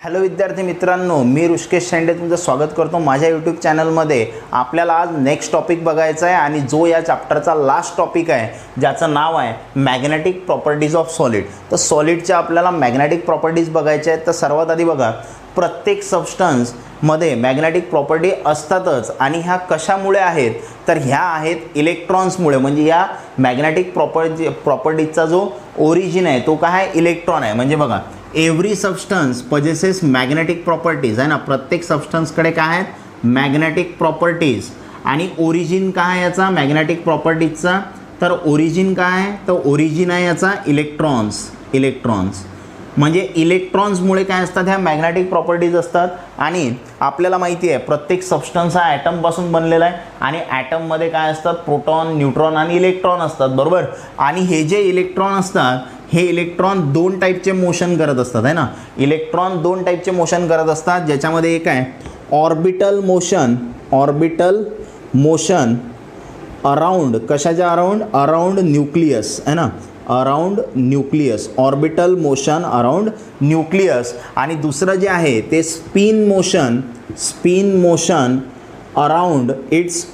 Hello विद्यार्थी मित्रांनो, मी ऋषिकेश शेंडे तुमचं स्वागत करतो माझ्या यूट्यूब चॅनलमध्ये. आपल्याला आज नेक्स्ट टॉपिक बघायचा आहे आणि जो या चॅप्टरचा लास्ट टॉपिक आहे ज्याचं नाव आहे मॅग्नेटिक प्रॉपर्टीज ऑफ सॉलिड. तर सॉलिडच्या आपल्याला मॅग्नेटिक प्रॉपर्टीज बघायच्या आहेत. तर सर्वात आधी बघा, प्रत्येक सबस्टन्समध्ये मॅग्नेटिक प्रॉपर्टी असतातच आणि ह्या कशामुळे आहेत तर ह्या आहेत इलेक्ट्रॉन्समुळे. म्हणजे या मॅग्नेटिक प्रॉपर्टीजचा जो ओरिजिन आहे तो काय आहे, इलेक्ट्रॉन आहे. म्हणजे बघा, every substance possesses magnetic properties आहे ना. प्रत्येक सबस्टन्सकडे काय आहेत, मॅग्नेटिक प्रॉपर्टीज. आणि ओरिजिन काय आहे याचा मॅग्नेटिक प्रॉपर्टीजचा, तर ओरिजिन काय आहे, तर ओरिजिन आहे याचा इलेक्ट्रॉन्स. म्हणजे इलेक्ट्रॉन्समुळे काय असतात, ह्या मॅग्नेटिक प्रॉपर्टीज असतात. आणि आपल्याला माहिती आहे प्रत्येक सबस्टन्स हा ॲटमपासून बनलेला आहे आणि ॲटममध्ये काय असतात, प्रोटॉन, न्यूट्रॉन आणि इलेक्ट्रॉन असतात, बरोबर. आणि हे जे इलेक्ट्रॉन असतात हे इलेक्ट्रॉन दोन टाईपचे मोशन करत असतात आहे ना. इलेक्ट्रॉन दोन टाईपचे मोशन करत असतात, ज्याच्यामध्ये एक आहे ऑर्बिटल मोशन अराउंड, कशाच्या अराउंड न्यूक्लियस आहे ना, around nucleus, orbital motion around nucleus. आणि दुसरं जे आहे ते spin motion around its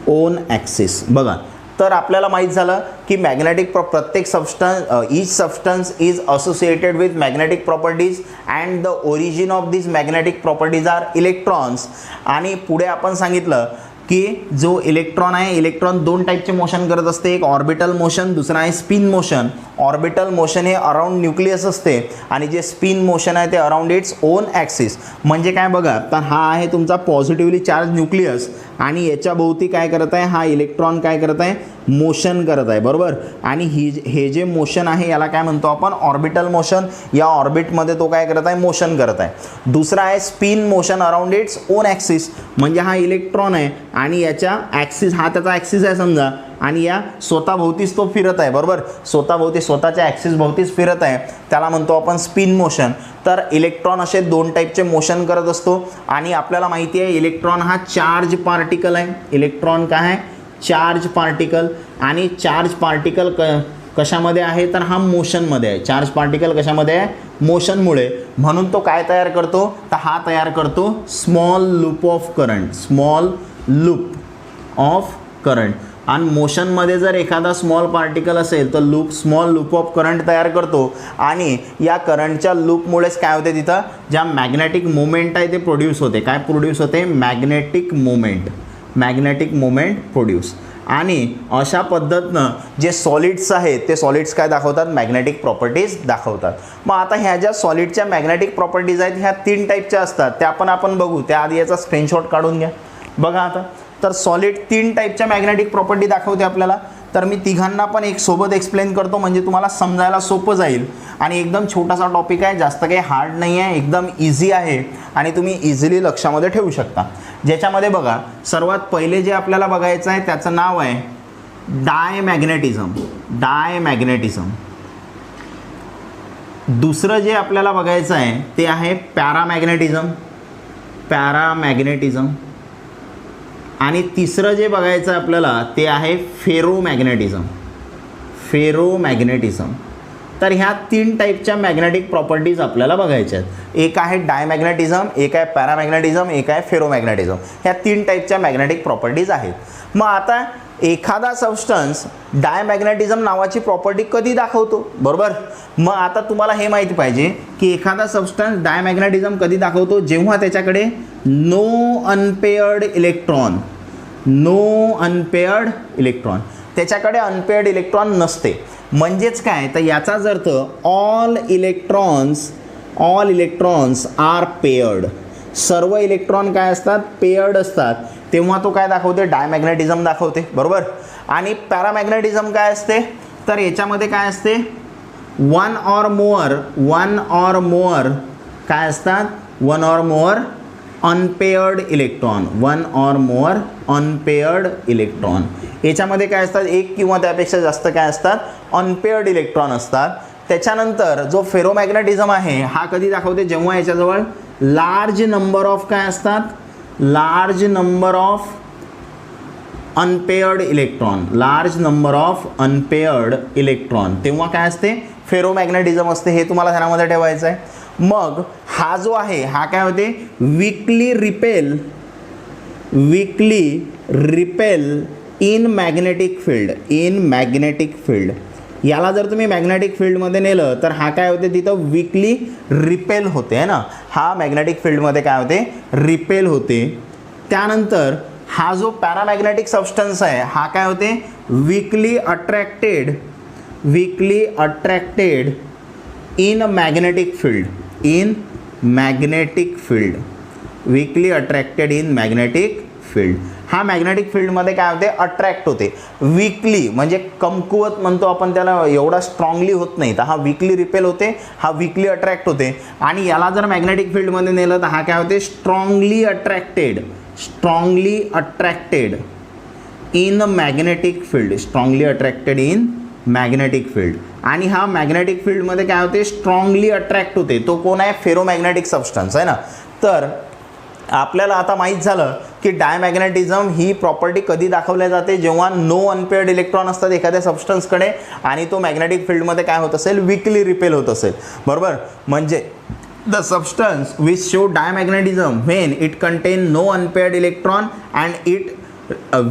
own axis. बघा, तर आपल्याला माहीत झालं की मॅग्नेटिक प्रत्येक each substance is associated with magnetic properties and the origin of this magnetic properties are electrons. आणि पुढे आपण सांगितलं की जो इलेक्ट्रॉन आहे, इलेक्ट्रॉन दोन टाईपचे मोशन करत असते, एक ऑर्बिटल मोशन, दुसरा आहे स्पिन मोशन. ऑर्बिटल मोशन हे अराउंड न्यूक्लियस असते आणि जे स्पिन मोशन आहे ते अराउंड इट्स ओन ॲक्सिस. म्हणजे काय बघा, तर हा आहे तुमचा पॉझिटिव्हली चार्ज न्यूक्लियस आणि याच्या भोवती काय करत आहे, हा इलेक्ट्रॉन काय करत आहे, मोशन करत आहे, बरोबर. आणि हे जे मोशन आहे याला काय म्हणतो आपण, ऑर्बिटल मोशन. या ऑर्बिटमध्ये तो काय करत आहे, मोशन करत आहे. दुसरा आहे spin motion around its own axis. म्हणजे हा इलेक्ट्रॉन आहे आणि याच्या ॲक्सिस, हा त्याचा ॲक्सिस आहे समजा, आणि या स्वतःभोवतीच तो फिरत आहे, बरोबर. स्वतःच्या ॲक्सिस भोवतीच फिरत आहे, त्याला म्हणतो आपण स्पिन मोशन. तर इलेक्ट्रॉन असे दोन टाईपचे मोशन करत असतो. आणि आपल्याला माहिती आहे इलेक्ट्रॉन हा चार्ज पार्टिकल आहे. इलेक्ट्रॉन काय आहे, चार्ज पार्टिकल. आणि चार्ज पार्टिकल कशामध्ये आहे, तर हा मोशनमध्ये आहे. चार्ज पार्टिकल कशामध्ये आहे, मोशनमुळे. म्हणून तो काय तयार करतो, तर हा तयार करतो स्मॉल लूप ऑफ करंट. आणि मोशनमध्ये जर एखादा स्मॉल पार्टिकल असेल तर स्मॉल लूप ऑफ करंट तयार करतो. आणि या करंटच्या लूपमुळेच काय होते, तिथं ज्या मॅग्नेटिक मोमेंट आहे ते प्रोड्यूस होते. काय प्रोड्यूस होते, मॅग्नेटिक मोमेंट प्रोड्यूस. आणि अशा पद्धतीनं जे सॉलिड्स आहेत ते सॉलिड्स काय दाखवतात, मॅग्नेटिक प्रॉपर्टीज दाखवतात. मग आता ह्या ज्या सॉलिडच्या मॅग्नेटिक प्रॉपर्टीज आहेत ह्या तीन टाईपच्या असतात, त्या आपण बघू. त्याआधी याचा स्क्रीनशॉट काढून घ्या. बघा आता, तर सॉलिड तीन टाईपच्या मॅग्नेटिक प्रॉपर्टी दाखवते आपल्याला. तर मी तिघांना पण एक सोबत एक्सप्लेन करतो म्हणजे तुम्हाला समजायला सोपं जाईल. आणि एकदम छोटासा टॉपिक आहे, जास्त काही हार्ड नाही आहे, एकदम इझी आहे आणि तुम्ही इझिली लक्षामध्ये ठेवू शकता. ज्याच्यामध्ये बघा, सर्वात पहिले जे आपल्याला बघायचं आहे त्याचं नाव आहे डायमॅग्नेटिझम. दुसरं जे आपल्याला बघायचं आहे ते आहे पॅरामॅग्नेटिझम. आणि तिसरं जे बघायचं आहे आपल्याला ते आहे फेरोमॅग्नेटिझम. तर ह्या तीन टाईपच्या मॅग्नेटिक प्रॉपर्टीज आपल्याला बघायच्या आहेत. एक आहे डायमॅग्नेटिझम, एक आहे पॅरामॅग्नेटिझम, एक आहे फेरोमॅग्नेटिझम. ह्या तीन टाईपच्या मॅग्नेटिक प्रॉपर्टीज आहेत. मग आता एखादा सबस्टन्स डायमॅग्नेटिझम नावाची प्रॉपर्टी कधी दाखवतो, बरोबर. मग आता तुम्हाला हे माहिती पाहिजे की एखादा सबस्टन्स डायमॅग्नेटिझम कधी दाखवतो, जेव्हा त्याच्याकडे नो अनपेअर्ड इलेक्ट्रॉन, त्याच्याकडे अनपेअर्ड इलेक्ट्रॉन नसते. म्हणजेच काय, तर याचाच अर्थ ऑल इलेक्ट्रॉन्स आर पेअर्ड. सर्व इलेक्ट्रॉन काय असतात, पेअर्ड असतात. तेव्हा तो काय दाखवते, डायमॅग्नेटिझम दाखवते, बरोबर. आणि पॅरामॅग्नेटिझम काय असते, तर याच्यामध्ये काय असते, वन ऑर मोअर काय असतात, one or mower unpaired electron. याच्यामध्ये काय असतात, एक किंवा त्यापेक्षा जास्त काय असतात, अनपेअर्ड इलेक्ट्रॉन असतात. त्याच्यानंतर जो फेरोमॅग्नेटिझम आहे हा कधी दाखवते, जेव्हा याच्याजवळ large number of unpaired electron, large number of unpaired electron, तेव्हा काय असते, फेरोमॅग्नेटिझम असते. हे तुम्हाला ध्यानामध्ये ठेवायचं आहे. मग हा जो आहे हा काय होते, weekly repel in magnetic field. याला जर तुम्ही मॅग्नेटिक फील्डमध्ये नेलं तर हा काय होते, तिथं वीकली रिपेल होते आहे ना, हा मॅग्नेटिक फील्डमध्ये काय होते, रिपेल होते. त्यानंतर हा जो पॅरामॅग्नेटिक सबस्टन्स आहे हा काय होते, weekly attracted in magnetic field, weekly attracted in magnetic field. हा मॅग्नेटिक फील्डमध्ये काय होते, अट्रॅक्ट होते. वीकली म्हणजे कमकुवत म्हणतो आपण त्याला, एवढा स्ट्रॉंगली होत नाही. तर हा वीकली रिपेल होते, हा वीकली अट्रॅक्ट होते. आणि याला जर मॅग्नेटिक फील्डमध्ये नेलं तर हा काय होते, strongly attracted in magnetic field. आणि हा मॅग्नेटिक फील्डमध्ये काय होते, स्ट्रॉंगली अट्रॅक्ट होते. तो कोण आहे, फेरोमॅग्नेटिक सबस्टन्स आहे ना. तर आपल्याला आता माहीत झालं की डायमॅग्नेटिझम ही प्रॉपर्टी कधी दाखवल्या जाते, जेव्हा नो अनपेअर्ड इलेक्ट्रॉन असतात एखाद्या सबस्टन्सकडे आणि तो मॅग्नेटिक फील्डमध्ये काय होत असेल, वीकली रिपेल होत असेल. बरोबर, म्हणजे the substance which show diamagnetism when it contain no unpaired electron and it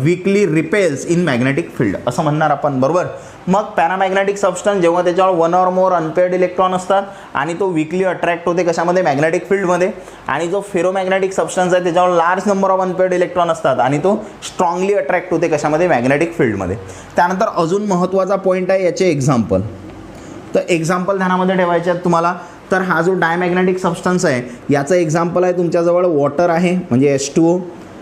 weakly repels in magnetic field असं म्हणणार आपण. बरोबर, मग पॅरामॅग्नेटिक सबस्टन्स जेव्हा त्याच्यावर one or more unpaired electron असतात आणि तो वीकली अट्रॅक्ट होते कशामध्ये, मॅग्नेटिक फील्डमध्ये. आणि जो फेरोमॅग्नेटिक सबस्टन्स आहे त्याच्यावर large number of unpaired electron असतात आणि तो स्ट्रॉंगली अट्रॅक्ट होते कशामध्ये, मॅग्नेटिक फील्डमध्ये. त्यानंतर अजून महत्त्वाचा पॉईंट आहे याचे एक्झाम्पल. तर एक्झाम्पल ध्यानामध्ये ठेवायचे आहेत तुम्हाला. तर हा जो डायमॅग्नेटिक सबस्टन्स आहे याचं एक्झाम्पल आहे तुमच्याजवळ वॉटर आहे म्हणजे H2O,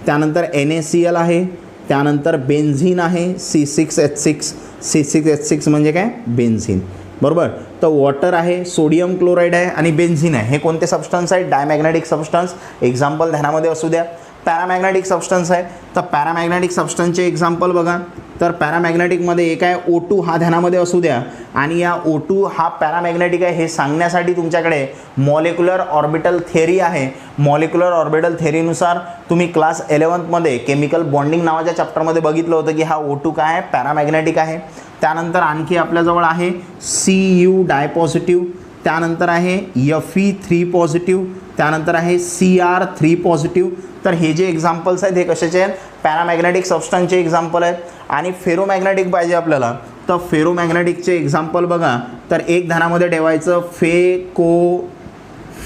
त्यानंतर NaCl आहे, त्यानंतर बेन्झीन आहे C6H6 म्हणजे काय, बेन्झीन. बरोबर, तर वॉटर आहे, सोडियम क्लोराईड आहे आणि बेन्झीन आहे. हे कोणते सबस्टन्स आहेत, डायमॅग्नेटिक सबस्टन्स. एक्झाम्पल ध्यानामध्ये असू द्या. पॅरामॅग्नेटिक सबस्टन्स आहे, तर पॅरामॅग्नेटिक सबस्टन्सचे एक्झाम्पल बघा. तर पॅरामॅग्नेटिकमध्ये एक आहे O2, हा ध्यानामध्ये असू द्या. आणि या O2 हा पॅरामॅग्नेटिक आहे हे सांगण्यासाठी तुमच्याकडे मॉलिक्युलर ऑर्बिटल थेअरी आहे. मॉलिक्युलर ऑर्बिटल थेअरीनुसार तुम्ही क्लास 11मध्ये केमिकल बॉन्डिंग नावाच्या चॅप्टरमध्ये बघितलं होतं की हा O2 काय आहे, पॅरामॅग्नेटिक आहे. त्यानंतर आणखी आपल्याजवळ आहे Cu डायपॉझिटिव्ह, त्यानंतर आहे Fe3 पॉझिटिव्ह, त्यानंतर आहे Cr3 पॉझिटिव्ह. तर हे जे एक्झाम्पल्स आहेत हे कशाचे आहेत, पॅरामॅग्नेटिक सबस्टन्सचे एक्झाम्पल आहेत. आणि फेरोमॅग्नेटिक पाहिजे आपल्याला, तर फेरोमॅग्नेटिकचे एक्झाम्पल बघा. तर एक ध्यानामध्ये ठेवायचं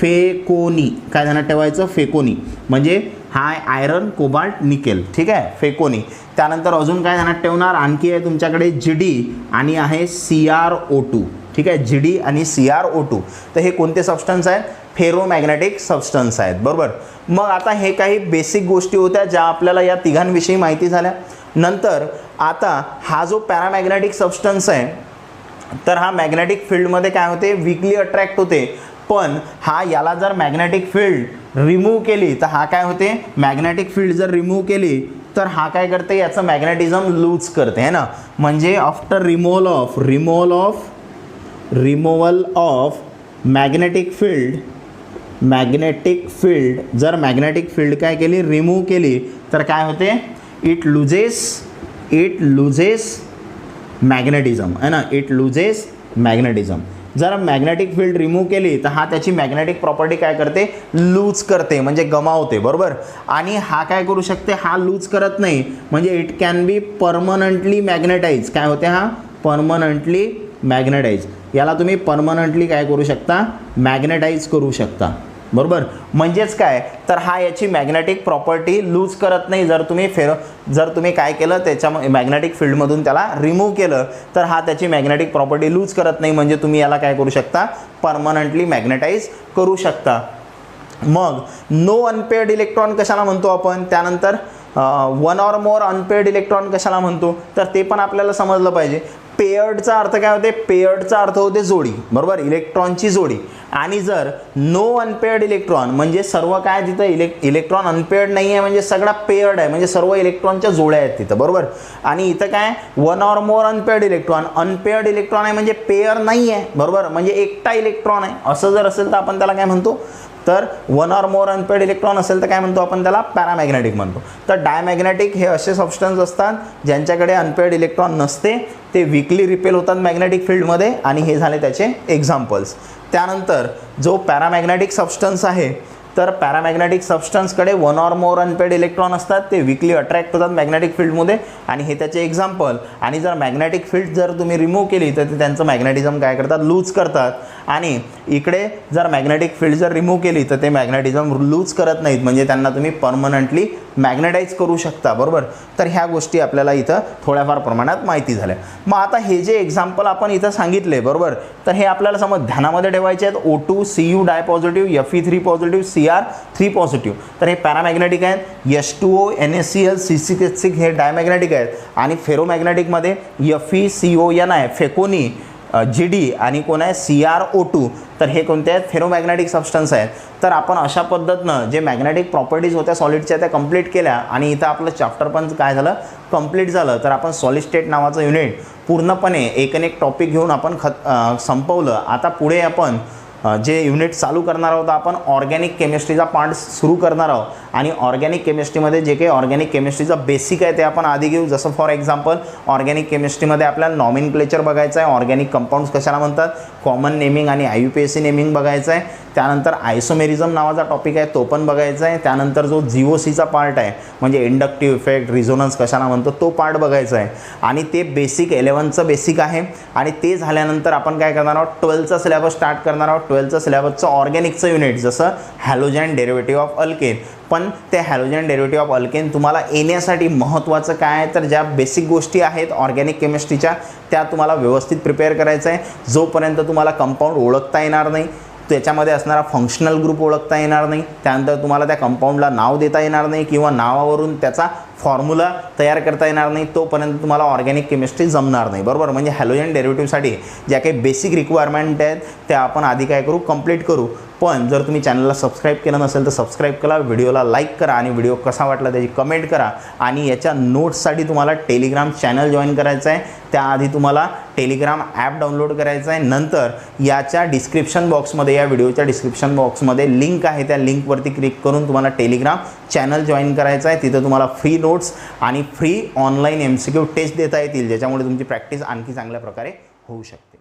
फेकोनी, काय ध्यानात ठेवायचं, फेकोनी म्हणजे हा आयरन, कोबाल्ट, निकेल. ठीक आहे, फेकोनी. त्यानंतर अजून काय ध्यानात ठेवणार, आणखी आहे तुमच्याकडे GD आणि आहे CrO2. ठीक आहे, GD आणि CrO2. तर हे कोणते सबस्टन्स आहेत, फेरोमॅग्नेटिक सबस्टन्स आहेत. बरोबर, मग आता हे काही बेसिक गोष्टी होत्या ज्या आपल्याला या तिघांविषयी माहिती झाल्या. नंतर आता हा जो पॅरामॅग्नेटिक सबस्टन्स आहे तर हा मॅग्नेटिक फील्डमध्ये काय होते, वीकली अट्रॅक्ट होते. पण हा याला जर मॅग्नेटिक फील्ड रिमूव्ह केली तर हा काय होते, मॅग्नेटिक फील्ड जर रिमूव्ह केली तर हा काय करते, याचं मॅग्नेटिझम लूज करते है ना. म्हणजे after removal of magnetic field जर मॅग्नेटिक फील्ड काय केली, रिमूव्ह केली तर काय होते, इट लुजेस मॅग्नेटिझम है ना, इट लुजेस मॅग्नेटिझम. जर मॅग्नेटिक फील्ड रिमूव्ह केली तर हा त्याची मॅग्नेटिक प्रॉपर्टी काय करते, लूज करते म्हणजे गमावते. बरोबर, आणि हा काय करू शकते, हा लूज करत नाही म्हणजे it can be permanently magnetise. काय होते, हा परमनंटली मॅग्नेटाइज. याला तुम्ही परमनंटली काय करू शकता, मॅग्नेटाइज करू शकता. बरोबर, म्हणजेच काय तर हा याची मॅग्नेटिक प्रॉपर्टी लूज करत नाही. जर तुम्ही काय केलं, त्याच्या मॅग्नेटिक फील्डमधून त्याला रिमूव्ह केलं तर हा त्याची मॅग्नेटिक प्रॉपर्टी लूज करत नाही म्हणजे तुम्ही याला काय करू शकता, परमनंटली मॅग्नेटाइज करू शकता. मग नो अनपेअर्ड इलेक्ट्रॉन कशाला म्हणतो आपण, त्यानंतर one or more unpaired electron कशाला म्हणतो, तर ते पण आपल्याला समजलं पाहिजे. पेअर्डचा अर्थ काय होते, पेअर्डचा अर्थ होते जोडी. बरोबर, इलेक्ट्रॉनची जोडी. आणि जर नो अनपेअर्ड इलेक्ट्रॉन म्हणजे सर्व काय तिथं इलेक्ट्रॉन अनपेअर्ड नाही आहे म्हणजे सगळा पेअर्ड आहे म्हणजे सर्व इलेक्ट्रॉनच्या जोड्या आहेत तिथं. बरोबर, आणि इथं काय one or more unpaired electron आहे म्हणजे पेअर नाही आहे. बरोबर, म्हणजे एकटा इलेक्ट्रॉन आहे. असं जर असेल तर आपण त्याला काय म्हणतो, तर one or more unpaired electron असेल तर काय म्हणतो आपण त्याला पॅरामॅग्नेटिक म्हणतो. तर डायमॅग्नेटिक हे असे सबस्टन्स असतात ज्यांच्याकडे अनपेड इलेक्ट्रॉन नसते, ते वीकली रिपेल होतात मॅग्नेटिक फील्डमध्ये आणि हे झाले त्याचे एक्झाम्पल्स. त्यानंतर जो पॅरामॅग्नेटिक सबस्टन्स आहे तर पॅरामॅग्नेटिक सबस्टन्सकडे one or more unpaired electron असतात, ते वीकली अट्रॅक्ट होतात मॅग्नेटिक फील्डमध्ये आणि हे त्याचे एक्झाम्पल. आणि जर मॅग्नेटिक फील्ड जर तुम्ही रिमूव्ह केली तर ते त्यांचं मॅग्नेटिझम काय करतात, लूज करतात. आणि इकडे जर मॅग्नेटिक फील्ड जर रिमूव्ह केली तर ते मॅग्नेटिझम लूज करत नाहीत, म्हणजे त्यांना तुम्ही परमनंटली मॅग्नेटाईज करू शकता. बरोबर. तर ह्या गोष्टी आपल्याला इथं थोड्याफार प्रमाणात माहिती झाल्या. मग आता हे जे एक्झाम्पल आपण इथं सांगितले, बरोबर, तर हे आपल्याला समज ध्यानामध्ये ठेवायचे आहेत. O2 Cu di positive, Fe3 positive, Cr3 positive, तर हे पॅरामॅग्नेटिक आहेत. H2O NaCl C6H6 हे डायमॅग्नेटिक आहेत. आणि फेरोमॅग्नेटिकमध्ये FeCON आहे, फेकोनी, GD आणि कोण आहे CrO2, तर हे कोणते आहेत, फेरोमॅग्नेटिक सबस्टन्स आहेत. तर आपण अशा पद्धतीनं जे मॅग्नेटिक प्रॉपर्टीज होत्या सॉलिडच्या त्या कंप्लीट केल्या आणि इथं आपलं चॅप्टर पण काय झालं, कंप्लीट झालं. तर आपण सॉलिड स्टेट नावाचं युनिट पूर्णपणे एक टॉपिक घेऊन आपण संपवलं. आता पुढे आपण जे युनिट चालू करणार आहोत आपण ऑर्गॅनिक केमिस्ट्रीचा पार्ट सुरू करणार आहोत. आणि ऑर्गॅनिक केमिस्ट्रीमध्ये जे काही ऑर्गॅनिक केमिस्ट्रीचा बेसिक आहे ते आपण आधी घेऊ. जसं फॉर एक्झाम्पल ऑर्गॅनिक केमिस्ट्रीमध्ये आपल्याला नॉमेनक्लेचर बघायचं आहे, ऑर्गॅनिक कंपाऊंड्स कशाला म्हणतात, कॉमन नेमिंग आणि IUPAC नेमिंग बघायचं आहे. त्यानंतर आयसोमेरिझम नावाचा टॉपिक आहे तो पण बघायचा आहे. त्यानंतर जो GOCचा पार्ट आहे म्हणजे इंडक्टिव्ह इफेक्ट, रिझोनन्स कशाला म्हणतो, तो पार्ट बघायचा आहे. आणि ते बेसिक 11चं बेसिक आहे. आणि ते झाल्यानंतर आपण काय करणार आहोत, 12चा सिलेबस स्टार्ट करणार आहोत. 12चं सिलेबसचं ऑर्गॅनिकचं युनिट जसं हॅलोजन डेरिव्हेटिव्ह ऑफ अल्केन. पण ते हॅलोजन डेरिव्हेटिव्ह ऑफ अल्केन तुम्हाला येण्यासाठी महत्त्वाचं काय आहे तर ज्या बेसिक गोष्टी आहेत ऑर्गॅनिक केमिस्ट्रीच्या त्या तुम्हाला व्यवस्थित प्रिपेअर करायचं आहे. जोपर्यंत तुम्हाला कंपाऊंड ओळखता येणार नाही, त्याच्यामध्ये असणारा फंक्शनल ग्रुप ओळखता येणार नाही, त्यानंतर तुम्हाला त्या कंपाऊंडला नाव देता येणार नाही किंवा नावावरून त्याचा फॉर्म्युला तयार करता येणार नाही, तोपर्यंत तुम्हाला ऑर्गॅनिक केमिस्ट्री जमणार नाही. बरोबर. म्हणजे हॅलोजन डेरिव्हेटिव्हसाठी ज्या काही बेसिक रिक्वायरमेंट आहेत त्या आपण आधी काय करू, कंप्लीट करू. पण जर तुम्ही चॅनलला सबस्क्राईब केलं नसेल तर सबस्क्राईब करा, व्हिडिओला लाईक करा आणि व्हिडिओ कसा वाटला त्याची कमेंट करा. आणि याच्या नोट्ससाठी तुम्हाला टेलिग्राम चॅनल जॉईन करायचं आहे. त्याआधी तुम्हाला टेलिग्राम ॲप डाउनलोड करायचं आहे. नंतर याच्या डिस्क्रिप्शन बॉक्समध्ये, या व्हिडिओच्या डिस्क्रिप्शन बॉक्समध्ये लिंक आहे, त्या लिंकवरती क्लिक करून तुम्हाला टेलिग्राम चॅनल जॉईन करायचं आहे. तिथं तुम्हाला फ्री नोट्स आणि फ्री ऑनलाईन MCQ टेस्ट देता येतील, ज्याच्यामुळे तुमची प्रॅक्टिस आणखी चांगल्या प्रकारे होऊ शकते.